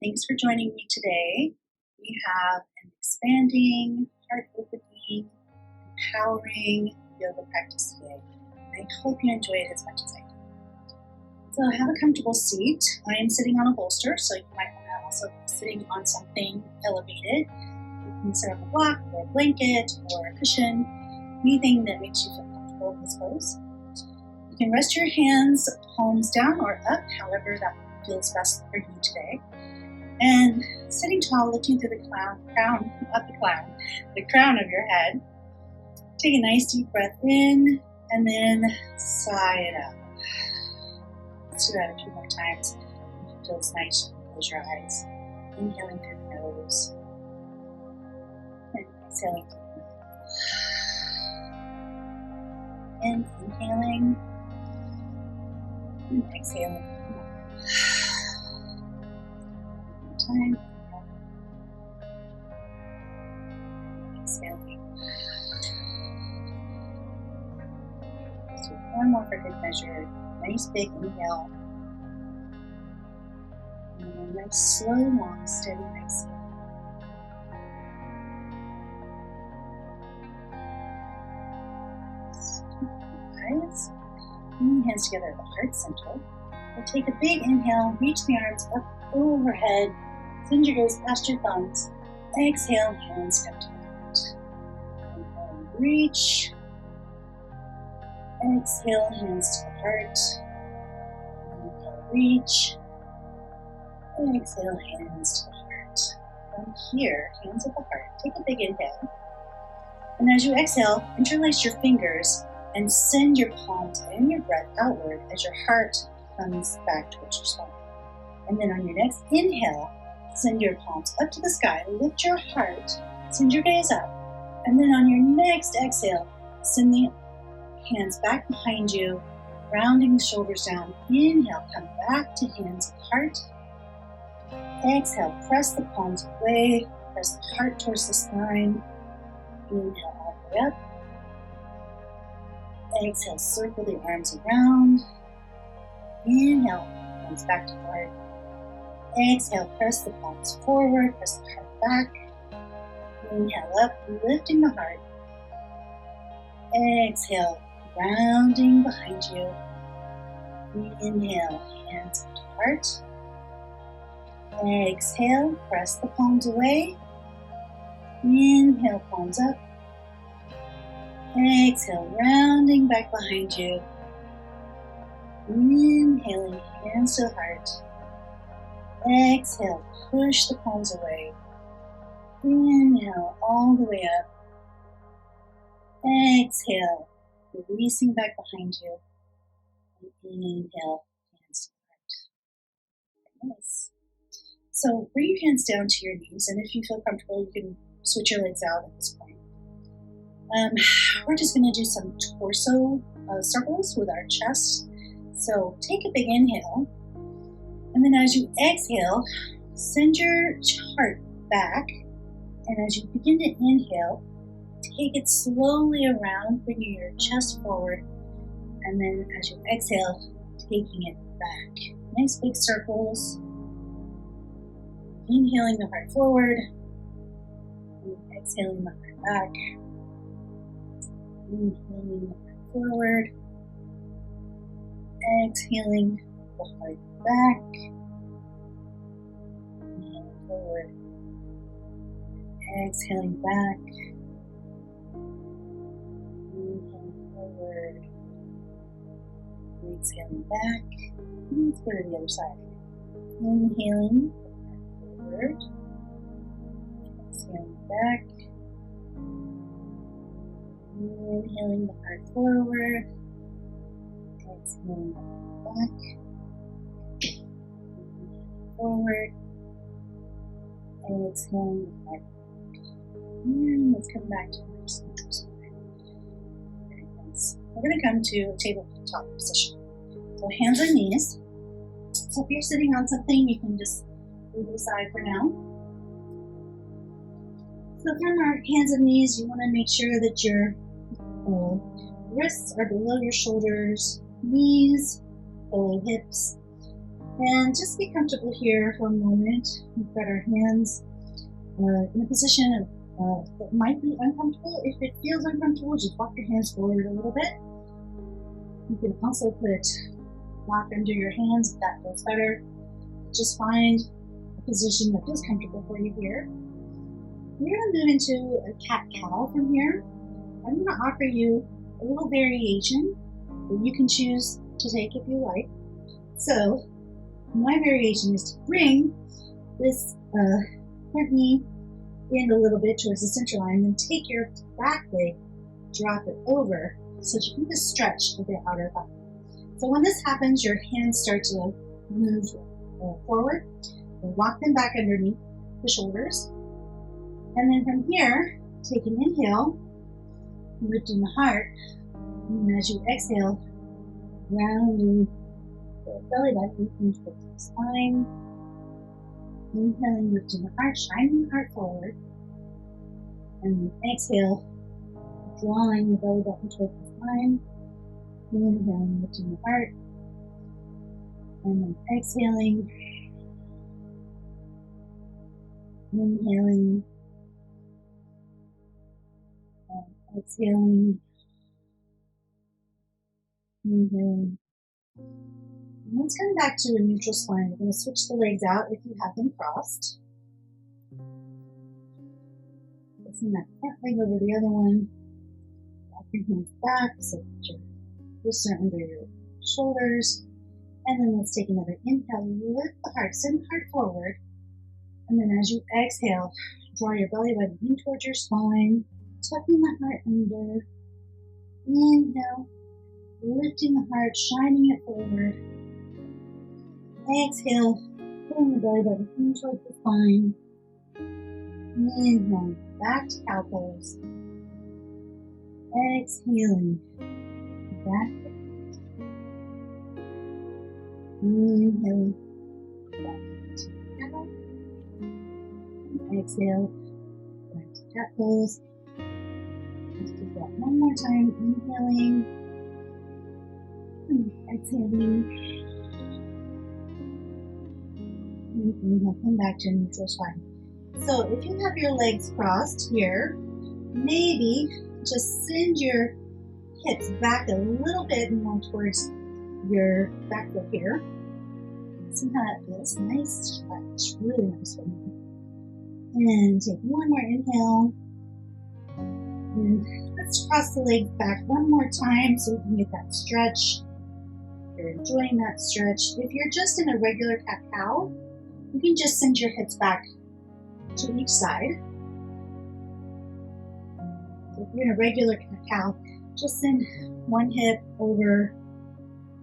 Thanks for joining me today. We have an expanding, heart-opening, empowering yoga practice today. I hope you enjoy it as much as I do. So have a comfortable seat. I am sitting on a bolster, so you might want to also be sitting on something elevated. You can sit on a block or a blanket or a cushion, anything that makes you feel comfortable in this pose. You can rest your hands palms down or up, however that feels best for you today. And sitting tall, looking through the crown of your head. Take a nice deep breath in and then sigh it out. Let's do that a few more times. If it feels nice, you can close your eyes. Inhaling through the nose and exhaling through the mouth. And inhaling and exhaling. Time. Exhaling. Let's do one more for good measure. Nice big inhale. And a nice slow, long, steady exhale. Eyes. And hands together at the heart center. We'll take a big inhale, reach the arms up overhead. Send your gaze past your thumbs. Exhale, hands come to the heart. Inhale, reach. Exhale, hands to the heart. Inhale, reach. Exhale, hands to the heart. From here, hands at the heart. Take a big inhale. And as you exhale, interlace your fingers and send your palms and your breath outward as your heart comes back towards your spine. And then on your next inhale, send your palms up to the sky, lift your heart, send your gaze up. And then on your next exhale, send the hands back behind you, rounding the shoulders down. Inhale, come back to hands and heart. Exhale, press the palms away, press the heart towards the spine. Inhale, all the way up. Exhale, circle the arms around. Inhale, hands back to heart. Exhale, press the palms forward, press the heart back. Inhale up, lifting the heart. Exhale, rounding behind you. Inhale, hands to heart. Exhale, press the palms away. Inhale, palms up. Exhale, rounding back behind you. Inhaling, hands to the heart. Exhale, push the palms away. Inhale, all the way up. Exhale, releasing back behind you. And inhale, hands to the heart. Nice. So bring your hands down to your knees, and if you feel comfortable, you can switch your legs out at this point. We're just going to do some torso circles with our chest. So take a big inhale. And then as you exhale, send your heart back. And as you begin to inhale, take it slowly around, bringing your chest forward. And then as you exhale, taking it back. Nice big circles. Inhaling the heart forward. And exhaling the heart back. Inhaling the heart forward. Exhaling the heart back. Inhaling forward. Exhaling back. Inhaling forward. Exhaling back. Let's go to the other side. Inhaling forward. Exhaling back. Inhaling the heart forward. Exhaling back. Forward. Exhaling the heart. And let's come back to our center spine. Very nice. We're going to come to a tabletop position. So hands on knees. So if you're sitting on something, you can just move aside for now. So from our hands and knees, you want to make sure that your wrists are below your shoulders, knees below hips, And just be comfortable here for a moment. We've got our hands in a position that might be uncomfortable. If it feels uncomfortable, just walk your hands forward a little bit. You can also put lock under your hands if that feels better. Just find a position that feels comfortable for you here. We're going to move into a cat-cow from here. I'm going to offer you a little variation that you can choose to take if you like. So my variation is to bring this front knee in a little bit towards the center line, then take your back leg, drop it over, so that you can just stretch with your outer thigh. So when this happens, your hands start to move forward, and walk them back underneath the shoulders. And then from here, take an inhale, lifting the heart, and as you exhale, rounding the belly button into the spine. Inhaling, lifting the heart, shining the heart forward. And then exhale, drawing the belly button towards the spine. Inhaling, lifting the heart. And then exhaling. Inhaling. And exhaling. Inhaling. And let's come back to a neutral spine. We're going to switch the legs out if you have them crossed. Placing that front leg over the other one. Walk your hands back so that your wrists are under your shoulders. And then let's take another inhale. Lift the heart, send the heart forward. And then as you exhale, draw your belly button in towards your spine, tucking the heart under. Inhale, lifting the heart, shining it forward. Exhale, pulling the belly button in towards the spine. Inhaling, back to cow pose. Exhaling, back. Inhaling, back to cow. Exhale, back to cat pose. Let's do that one more time. Inhaling, exhaling. Inhale, come back to a neutral spine. So if you have your legs crossed here, maybe just send your hips back a little bit more towards your back foot here. See how that feels? Nice stretch, really nice for me. And take one more inhale. And let's cross the legs back one more time so we can get that stretch. If you're enjoying that stretch. If you're just in a regular cat-cow, you can just send your hips back to each side. So if you're in a regular cat-cow, just send one hip over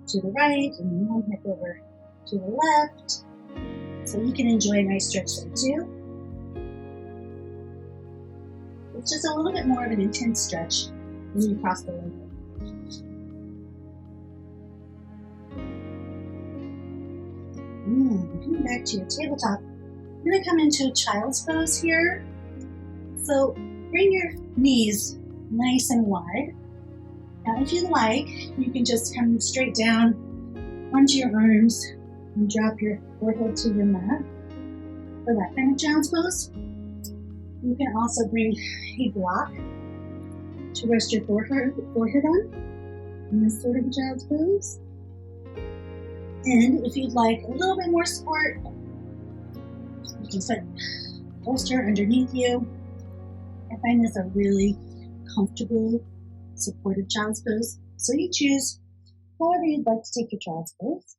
to the right and one hip over to the left. So you can enjoy a nice stretch there too. It's just a little bit more of an intense stretch when you cross the leg. Coming back to your tabletop, you're going to come into a child's pose here. So bring your knees nice and wide. Now if you like, you can just come straight down onto your arms and drop your forehead to your mat for that kind of child's pose. You can also bring a block to rest your forehead on in this sort of child's pose. And if you'd like a little bit more support, you can put a bolster underneath you. I find this a really comfortable, supportive child's pose. So you choose however you'd like to take your child's pose.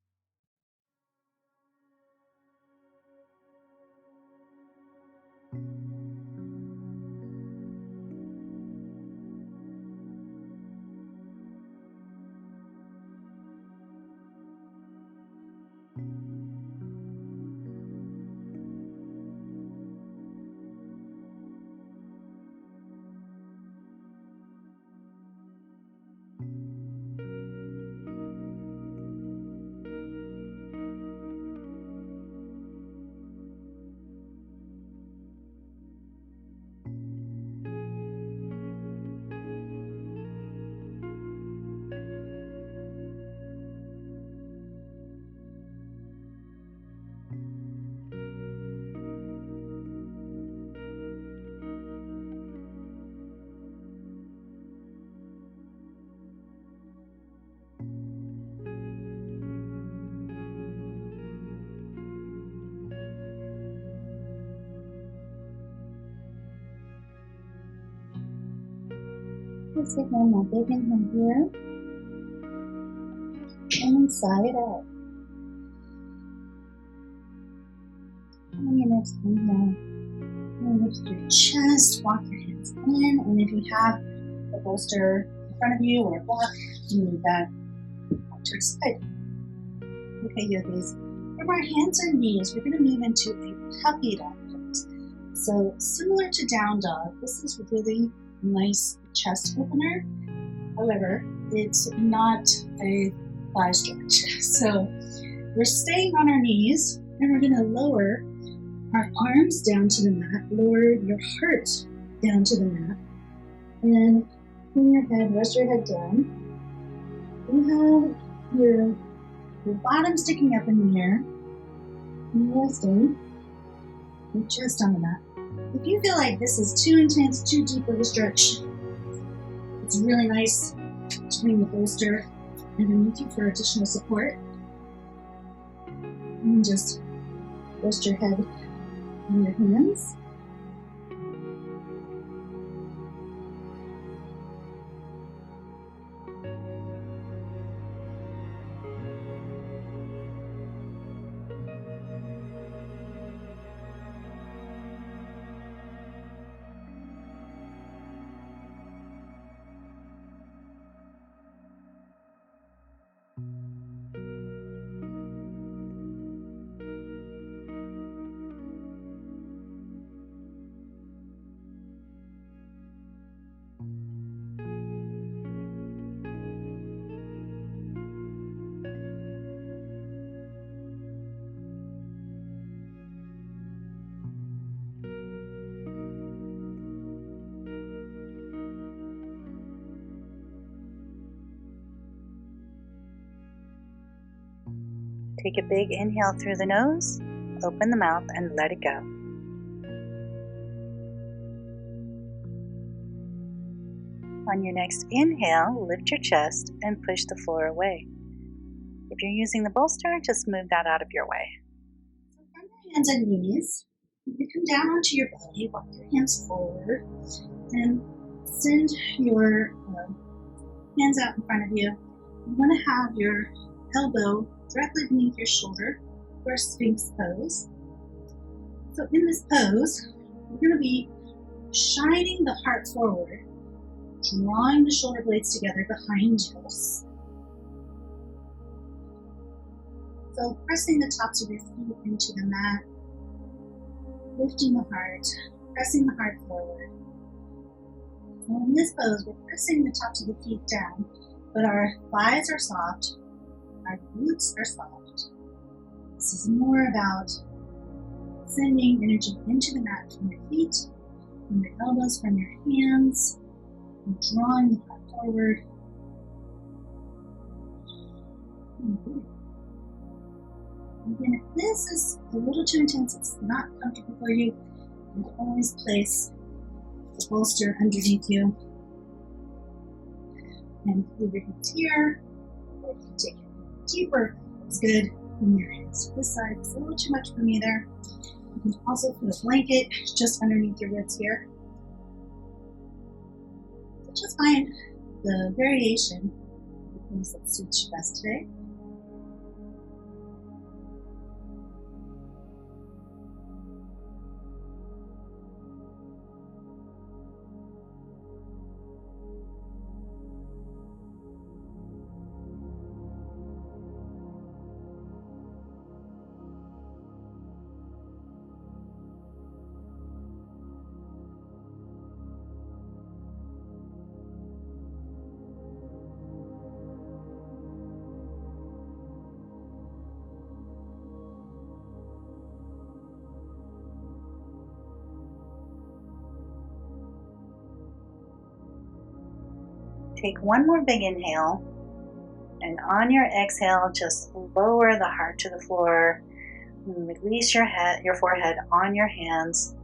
Let's take one more big inhale here. And sigh it out. On your next inhale, lift your chest, walk your hands in, and if you have a bolster in front of you or a block, you move that to your side. Okay, yogis. From our hands and knees, we're going to move into a puppy dog pose. So similar to down dog, this is really nice chest opener. However, it's not a thigh stretch. So we're staying on our knees and we're going to lower our arms down to the mat, lower your heart down to the mat, and in your head, rest your head down. You have your bottom sticking up in the air, and resting your chest on the mat. If you feel like this is too intense, too deep of a stretch, it's really nice to bring the bolster underneath you for additional support. And just rest your head on your hands. Take a big inhale through the nose, open the mouth, and let it go. On your next inhale, lift your chest and push the floor away. If you're using the bolster, just move that out of your way. So from your hands and knees, you come down onto your belly, walk your hands forward, and send your hands out in front of you. You want to have your elbow directly beneath your shoulder for a Sphinx pose. So in this pose, we're going to be shining the heart forward, drawing the shoulder blades together behind us. So pressing the tops of your feet into the mat, lifting the heart, pressing the heart forward. So in this pose, we're pressing the tops of the feet down, but our thighs are soft, our glutes are soft. This is more about sending energy into the mat from your feet, from your elbows, from your hands, and drawing the heart forward. Again, if this is a little too intense, it's not comfortable for you, you can always place the bolster underneath you and leave your hands here, or you can take it deeper. It's good when your hands to this side. It's a little too much for me there. You can also put a blanket just underneath your ribs here. So just find the variation of things that suits you best today. Take one more big inhale, and on your exhale, just lower the heart to the floor. Release your forehead on your hands,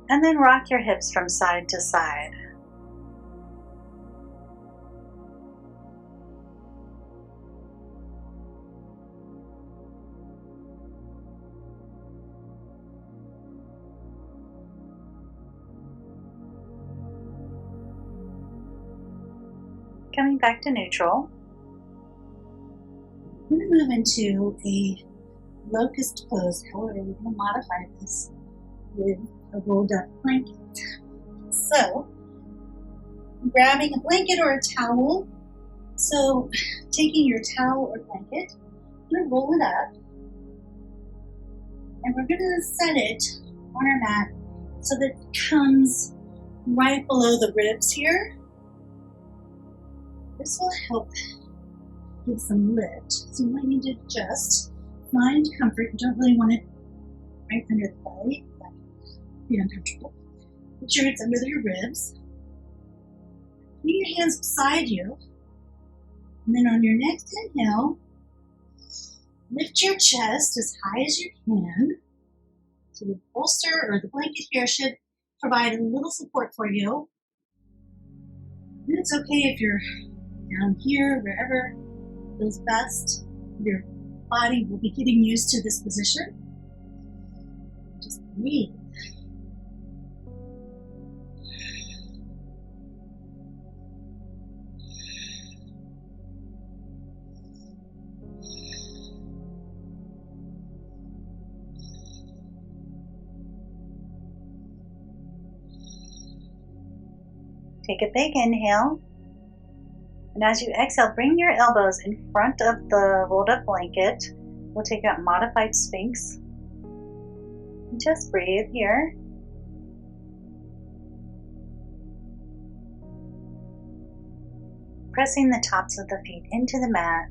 and then rock your hips from side to side. coming back to neutral. We're going to move into a locust pose. However, we're going to modify this with a rolled up blanket. So, grabbing a blanket or a towel. So, taking your towel or blanket, you're going to roll it up, and we're going to set it on our mat so that it comes right below the ribs here. This will help give some lift. So you might need to adjust. Find comfort. You don't really want it right under the belly. That can be uncomfortable. Make sure it's under your ribs. Put your hands beside you. And then on your next inhale, lift your chest as high as you can. So the bolster or the blanket here should provide a little support for you. And it's okay if you're down here, wherever feels best. Your body will be getting used to this position. Just breathe. Take a big inhale. And as you exhale, bring your elbows in front of the rolled up blanket. We'll take out modified Sphinx. And just breathe here. Pressing the tops of the feet into the mat,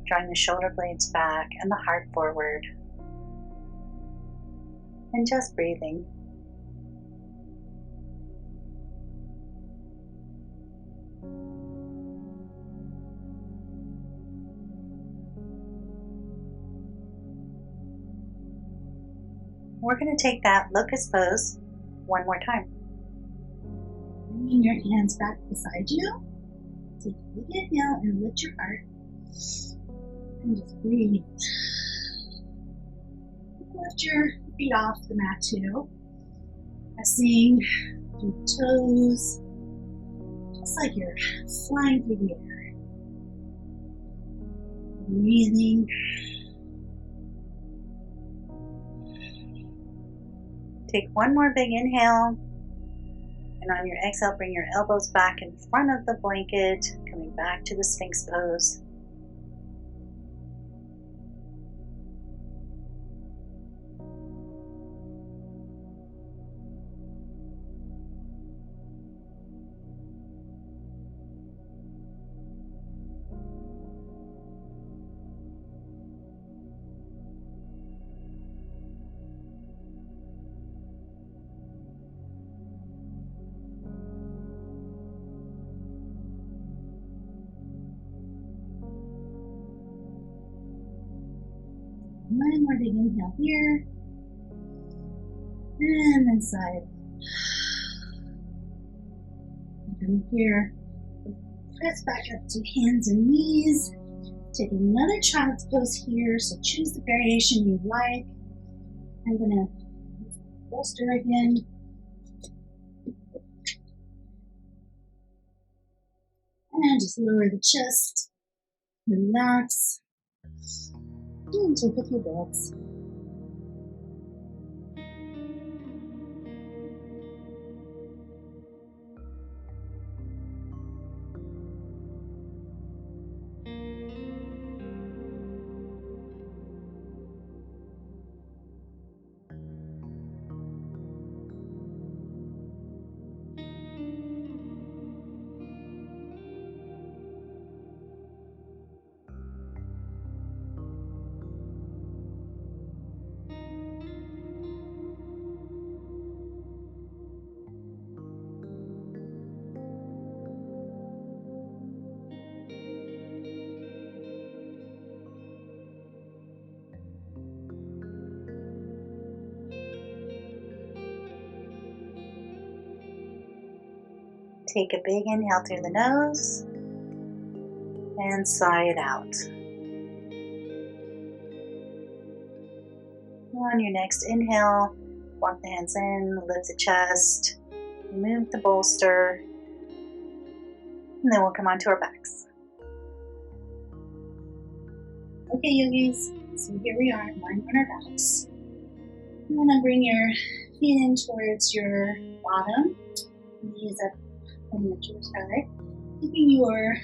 drawing the shoulder blades back and the heart forward. And just breathing. We're going to take that locust pose one more time. Bringing your hands back beside you. Take a big inhale and lift your heart. And just breathe. Lift your feet off the mat too. Pressing through the toes. Just like you're flying through the air. Breathing. Take one more big inhale, and on your exhale, bring your elbows back in front of the blanket, coming back to the Sphinx pose. One more big inhale here. And then side. From here, press back up to hands and knees. Take another child's pose here. So choose the variation you like. I'm going to bolster again. And just lower the chest. Relax. And take a few breaths. Take a big inhale through the nose and sigh it out. On your next inhale, walk the hands in, lift the chest, remove the bolster, And then we'll come onto our backs. Okay, yogis, so here we are, lying on our backs. You want to bring your feet in towards your bottom, knees up on your side, keeping your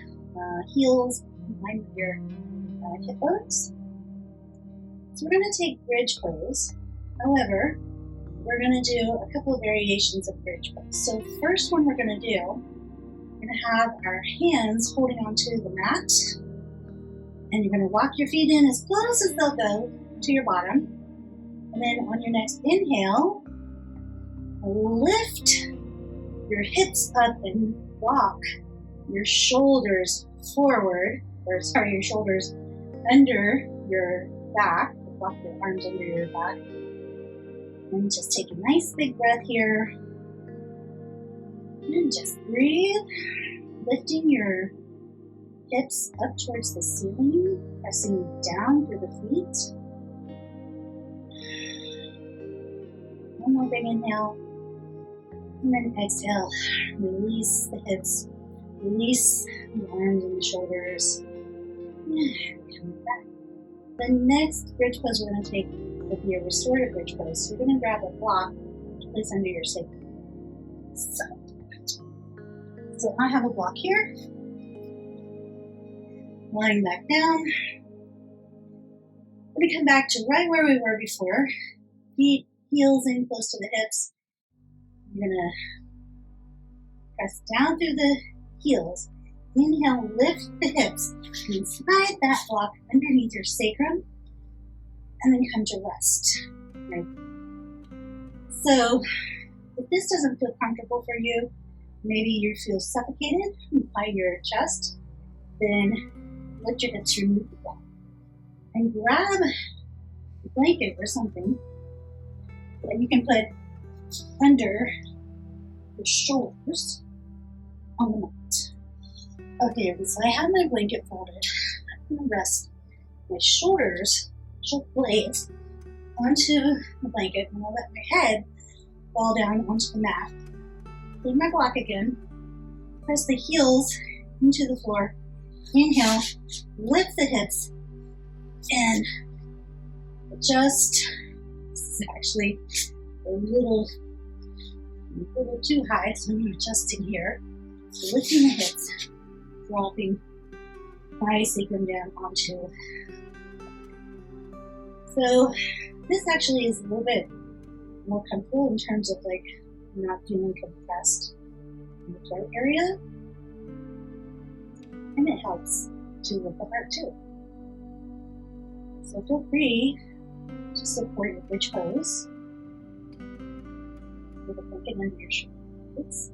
heels in line with your hip bones. So we're going to take bridge pose. However, we're going to do a couple of variations of bridge pose. So first one we're going to do, we're going to have our hands holding onto the mat, and you're going to walk your feet in as close as they'll go to your bottom. And then on your next inhale, lift your hips up and walk your shoulders forward, your shoulders under your back. Walk your arms under your back. And just take a nice big breath here. And just breathe, lifting your hips up towards the ceiling, pressing down through the feet. One more big inhale. And then exhale, release the hips, release the arms and the shoulders. Coming back. The next bridge pose we're going to take will be a restorative bridge pose. So you're going to grab a block to place under your sacrum. So I have a block here. Lying back down. We're going to come back to right where we were before. Feet, heels in close to the hips. You're going to press down through the heels. Inhale, lift the hips, and slide that block underneath your sacrum, and then come to rest. Right. So, if this doesn't feel comfortable for you, maybe you feel suffocated by your chest, then lift your hips, remove the block, and grab a blanket or something that you can put under your shoulders on the mat. Okay, so I have my blanket folded. I'm going to rest my shoulder blades onto the blanket, and I'll let my head fall down onto the mat. Leave my block again. Press the heels into the floor. Inhale, lift the hips, and adjust. This is actually a little too high, so I'm adjusting here. So lifting the hips, dropping my sacrum down onto. So this actually is a little bit more comfortable in terms of like not feeling compressed in the throat area, and it helps to lift the heart too. So feel free to support your bridge pose with a blanket under your shoulders.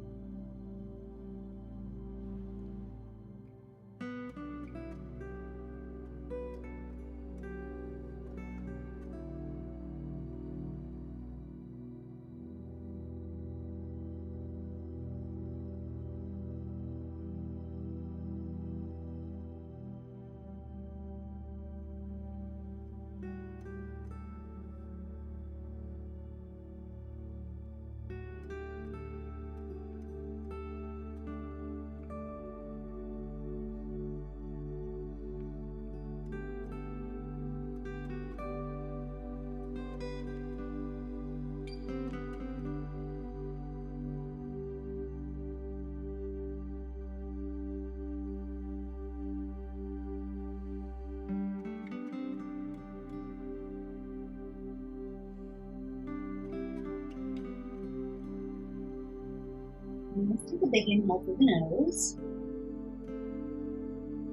Let's take a big inhale through the nose.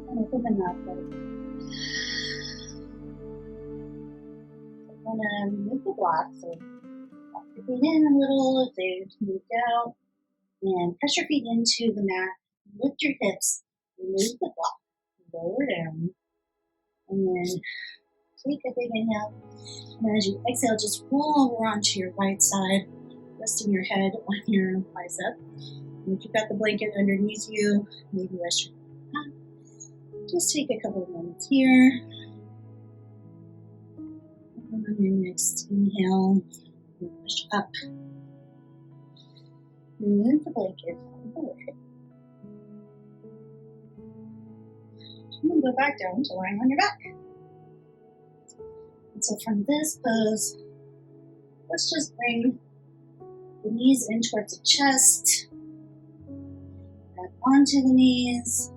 And open the mouth out. I'm going to remove the block. So walk your feet in a little if they've moved out. And press your feet into the mat. Lift your hips. Remove the block. Lower down. And then take a big inhale. And as you exhale, just roll over onto your right side, resting your head on your bicep. And if you've got the blanket underneath you, maybe rest your head. Just take a couple of moments here. And on your next inhale, push up. Remove the blanket forward. And then go back down to lying on your back. And so from this pose, let's just bring the knees in towards the chest, back onto the knees.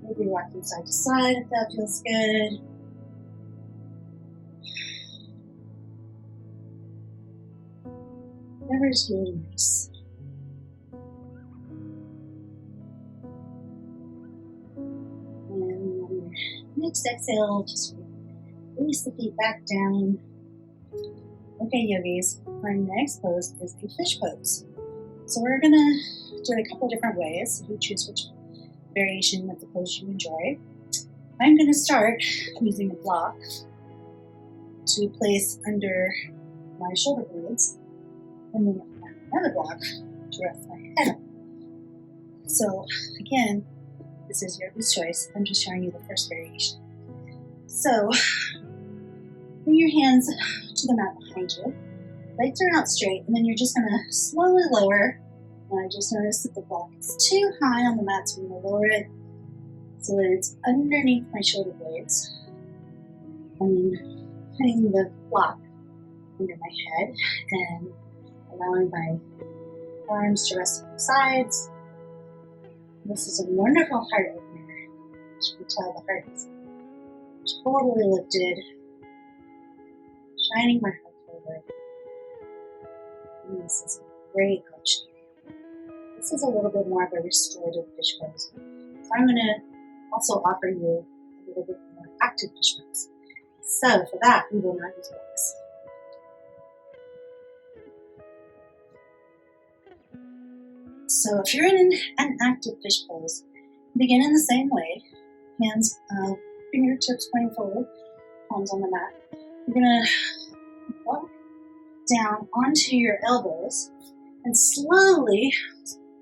Maybe rock from side to side if that feels good. Whatever is really nice. And on your next exhale, just release the feet back down. Okay, yogis, our next pose is the fish pose. So we're gonna do it a couple different ways. You choose which variation of the pose you enjoy. I'm gonna start using a block to place under my shoulder blades, and then another block to rest my head on. So again, this is yogi's choice. I'm just showing you the first variation. So bring your hands to the mat behind you. Legs are out straight, and then you're just gonna slowly lower. And I just noticed that the block is too high on the mat, so I'm gonna lower it so that it's underneath my shoulder blades. And then putting the block under my head and allowing my arms to rest on the sides. This is a wonderful heart opener. As you can tell, the heart is totally lifted, shining my heart forward. And this is a great option. This is a little bit more of a restorative fish pose. So I'm going to also offer you a little bit more active fish pose. So for that, we will not use blocks. So if you're in an active fish pose, begin in the same way. Hands, fingertips pointing forward, palms on the mat. You're going to walk down onto your elbows and slowly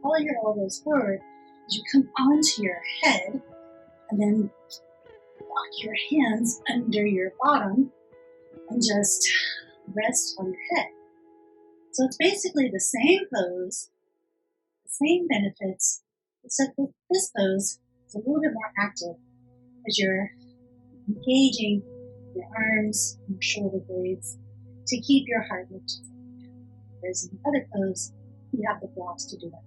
pull your elbows forward as you come onto your head, and then lock your hands under your bottom and just rest on your head. So it's basically the same pose, the same benefits, except with this pose, it's a little bit more active as you're engaging your arms and your shoulder blades to keep your heart lifted forward. Whereas in the other pose, you have the blocks to do that.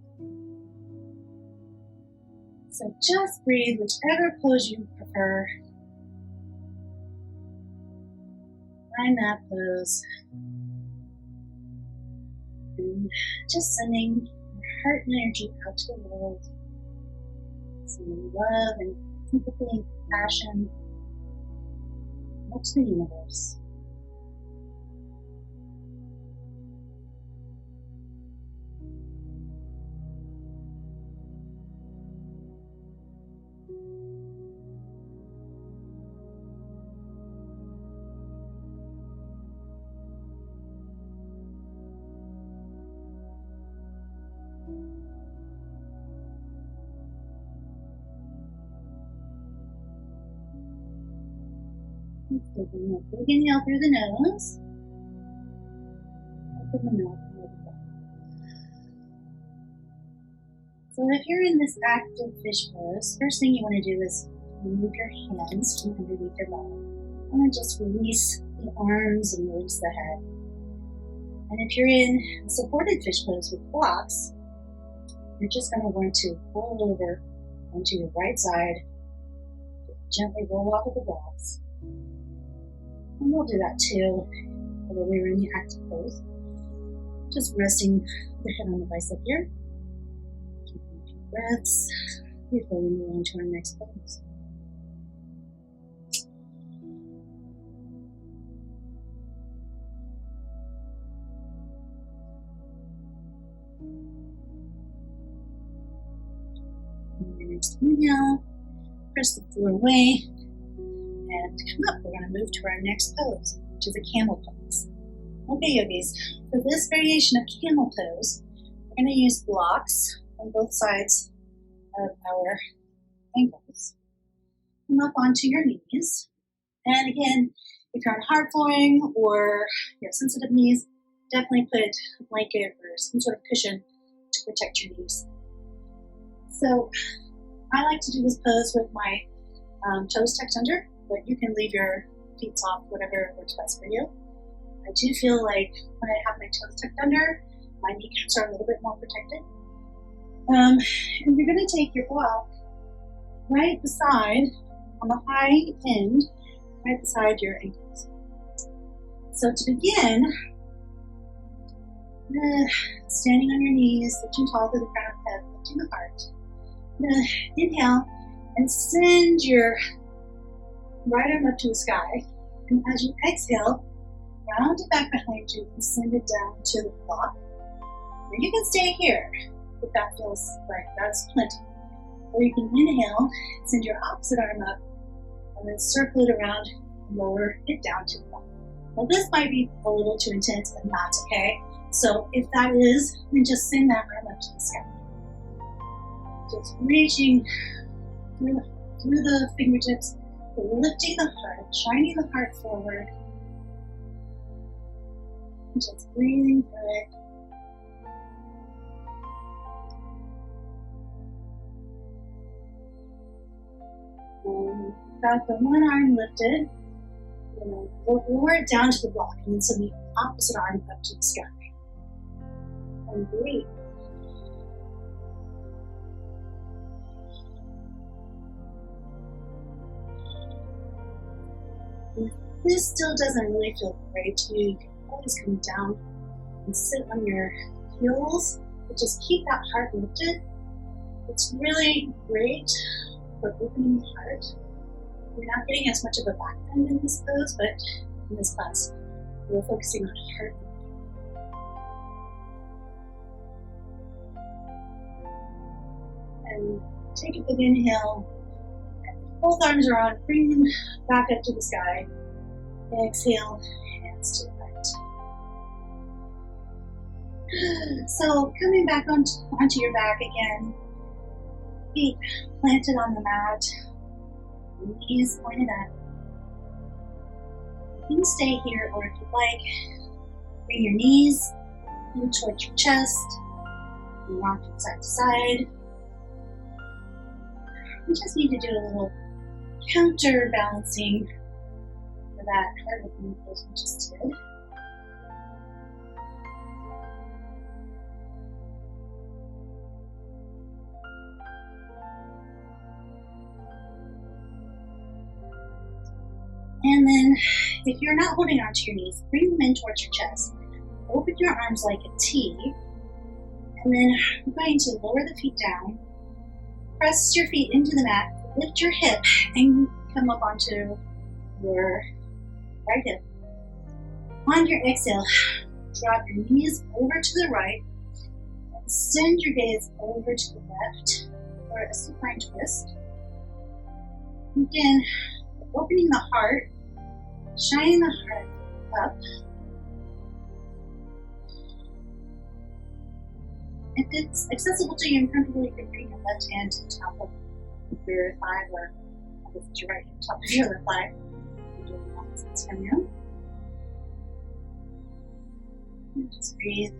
So just breathe, whichever pose you prefer. Find that pose. And just sending your heart and energy out to the world. Sending love and sympathy and compassion out to the universe. Taking a big inhale through the nose. Open the mouth and let it go. So if you're in this active fish pose, first thing you want to do is remove your hands from underneath your body. And then just release the arms and release the head. And if you're in a supported fish pose with blocks, you're just going to want to roll over onto your right side. Gently roll off of the blocks. And we'll do that too, whether we were in the active pose. Just resting the head on the bicep here. Taking a few breaths before we move on to our next pose. And your next inhale, press the floor away. And come up, we're going to move to our next pose, which is a camel pose. Okay, yogis, for this variation of camel pose, we're going to use blocks on both sides of our ankles. Come up onto your knees. And again, if you're on hard flooring or you have sensitive knees, definitely put a blanket or some sort of cushion to protect your knees. So I like to do this pose with my Toes tucked under, but you can leave your feet soft, whatever works best for you. I do feel like when I have my toes tucked under, my kneecaps are a little bit more protected. And you're going to take your block right beside, on the high end, right beside your ankles. So to begin, standing on your knees, lifting tall through the crown of the head, lifting the heart. Inhale and send your right arm up to the sky. And as you exhale, round it back behind you and send it down to the block. Or you can stay here if that feels like that's plenty. Or you can inhale, send your opposite arm up, and then circle it around and lower it down to the block. Now this might be a little too intense, and that's okay. So if that is, then just send that arm up to the sky. Just reaching through the fingertips, lifting the heart, shining the heart forward. Just breathing through it. And got the one arm lifted. We'll lower it down to the block and then send the opposite arm up to the sky. And breathe. If this still doesn't really feel great to you, you can always come down and sit on your heels, but just keep that heart lifted. It's really great for opening the heart. You're not getting as much of a back bend in this pose, but in this class, we're focusing on heart. And take a big inhale. Both arms are on, bring them back up to the sky. Exhale, hands to the right. So coming back onto your back again, feet planted on the mat, knees pointed up. You can stay here, or if you'd like, bring your knees in towards your chest, and rock from side to side. You just need to do a little counterbalancing for that heart opening pose we just did. And then, if you're not holding onto your knees, bring them in towards your chest. Open your arms like a T, and then we're going to lower the feet down, press your feet into the mat, lift your hip, and come up onto your right hip. On your exhale, drop your knees over to the right, and send your gaze over to the left for a supine twist. Again, opening the heart, shining the heart up. If it's accessible to you and comfortable, you can bring your left hand to the top of your thigh, or with your right hand top of your left thigh. You're doing the opposites from you. And just breathe.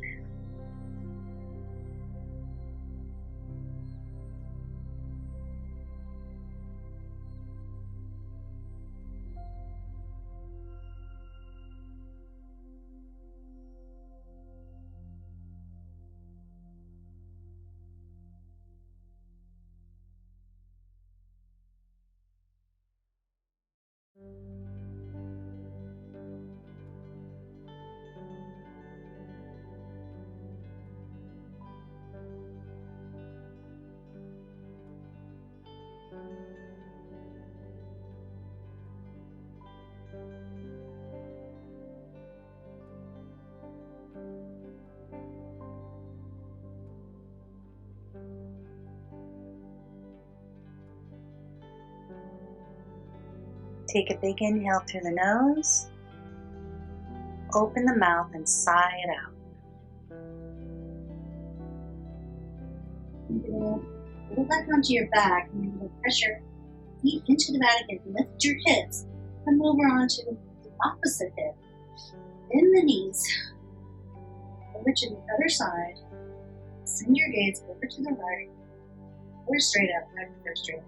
Take a big inhale through the nose. Open the mouth and sigh it out. Go back onto your back and you're going to press your feet into the mat again. Lift your hips. Come over onto the opposite hip. Bend the knees. Over to the other side. Send your gaze over to the right. Or straight up. I prefer straight up.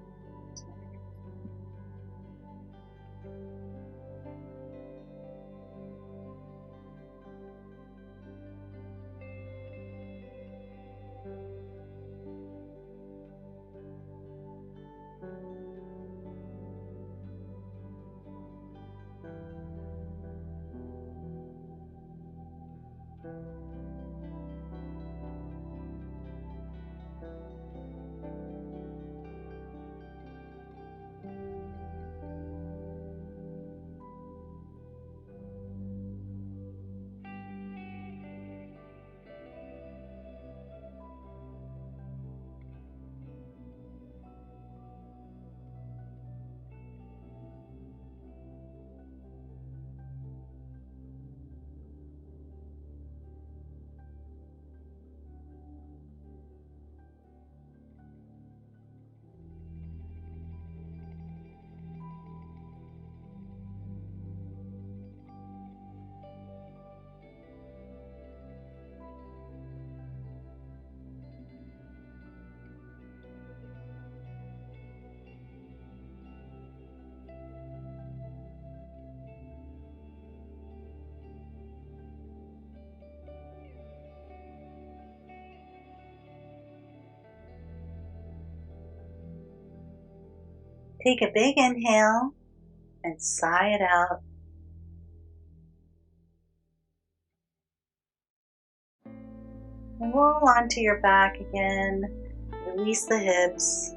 Take a big inhale and sigh it out. And roll onto your back again. Release the hips.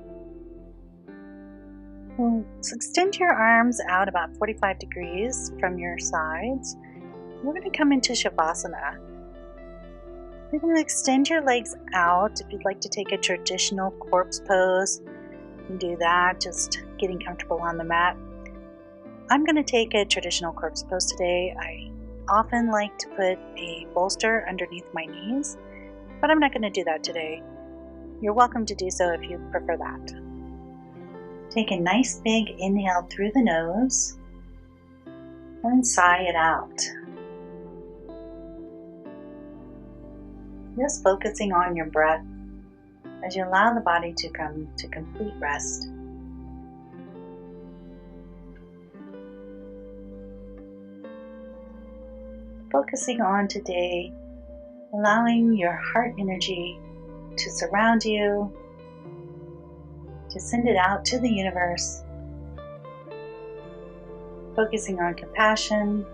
Extend your arms out about 45 degrees from your sides. We're going to come into Shavasana. You're going to extend your legs out. If you'd like to take a traditional corpse pose, you can do that, just getting comfortable on the mat. I'm going to take a traditional corpse pose today. I often like to put a bolster underneath my knees, but I'm not going to do that today. You're welcome to do so if you prefer that. Take a nice big inhale through the nose and sigh it out. Just focusing on your breath as you allow the body to come to complete rest. Focusing on today, allowing your heart energy to surround you, to send it out to the universe. Focusing on compassion,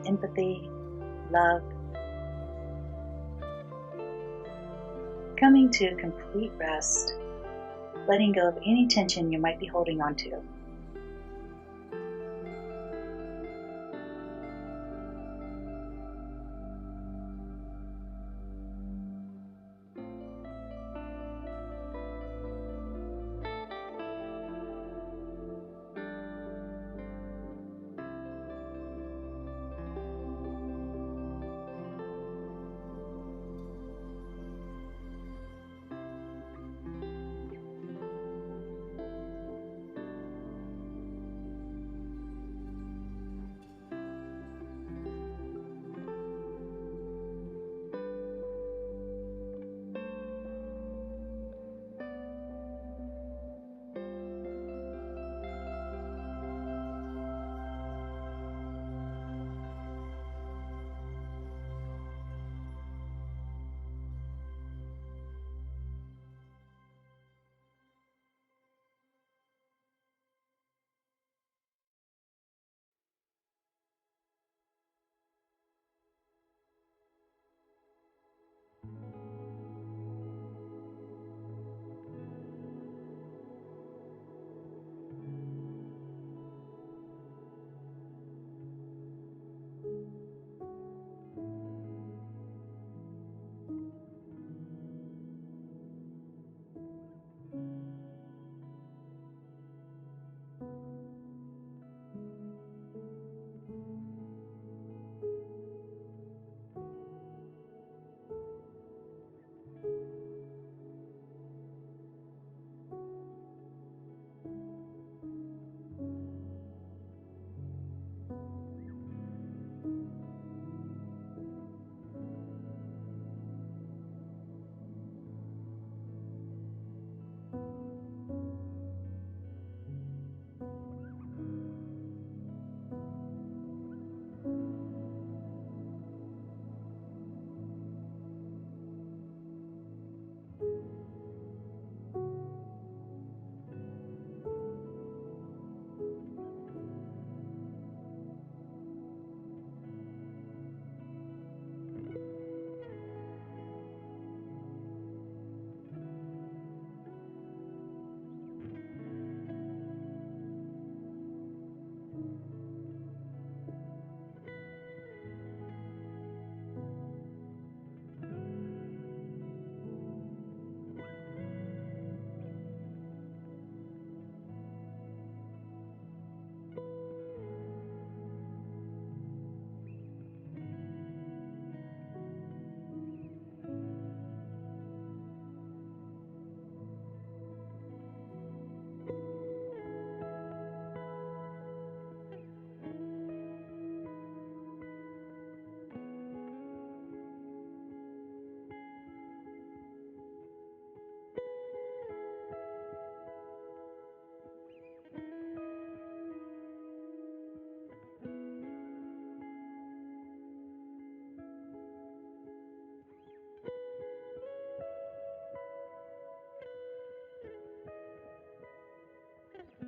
empathy, love. Coming to complete rest, letting go of any tension you might be holding on to.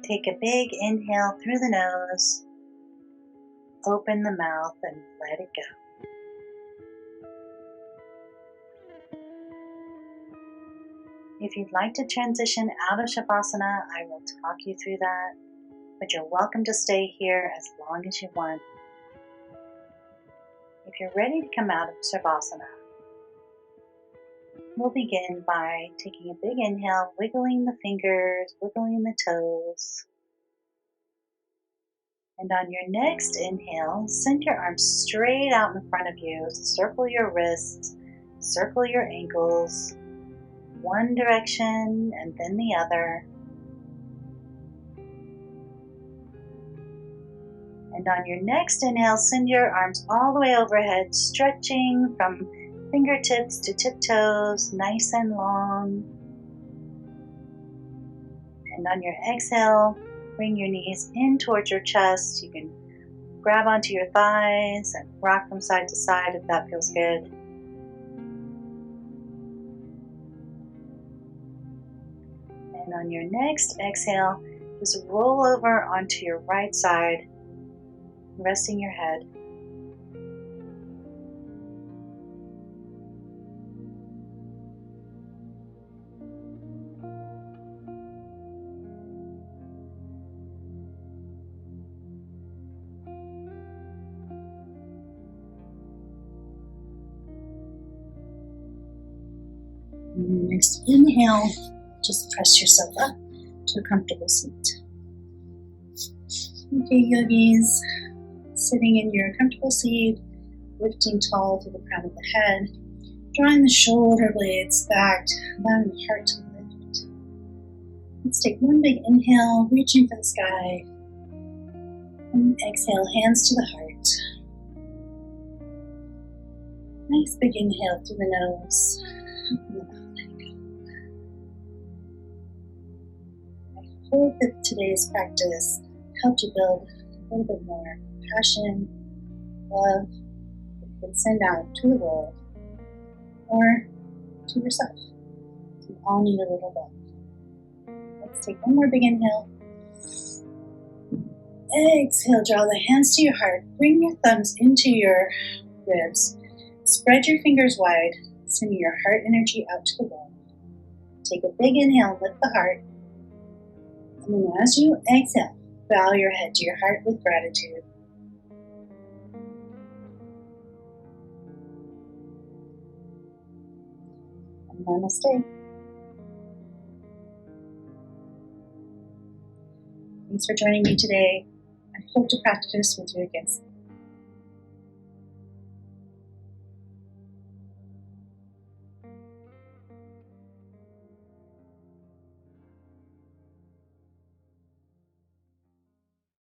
Take a big inhale through the nose, open the mouth, and let it go. If you'd like to transition out of Shavasana, I will talk you through that, but you're welcome to stay here as long as you want. If you're ready to come out of Shavasana, we'll begin by taking a big inhale, wiggling the fingers, wiggling the toes. And on your next inhale, send your arms straight out in front of you. Circle your wrists, circle your ankles, one direction and then the other. And on your next inhale, send your arms all the way overhead, stretching from fingertips to tiptoes, nice and long. And on your exhale, bring your knees in towards your chest. You can grab onto your thighs and rock from side to side if that feels good. And on your next exhale, just roll over onto your right side, resting your head. Next inhale, just press yourself up to a comfortable seat. Okay, yogis, sitting in your comfortable seat, lifting tall to the crown of the head, drawing the shoulder blades back, allowing the heart to lift. Let's take one big inhale, reaching for the sky, and exhale, hands to the heart. Nice big inhale through the nose, open the mouth. I hope that today's practice helped you build a little bit more passion, love that you can send out to the world or to yourself. We all need a little love. Let's take one more big inhale. Exhale, draw the hands to your heart. Bring your thumbs into your ribs. Spread your fingers wide, sending your heart energy out to the world. Take a big inhale, lift the heart. And then as you exhale, bow your head to your heart with gratitude. And namaste. Thanks for joining me today. I hope to practice with you again soon.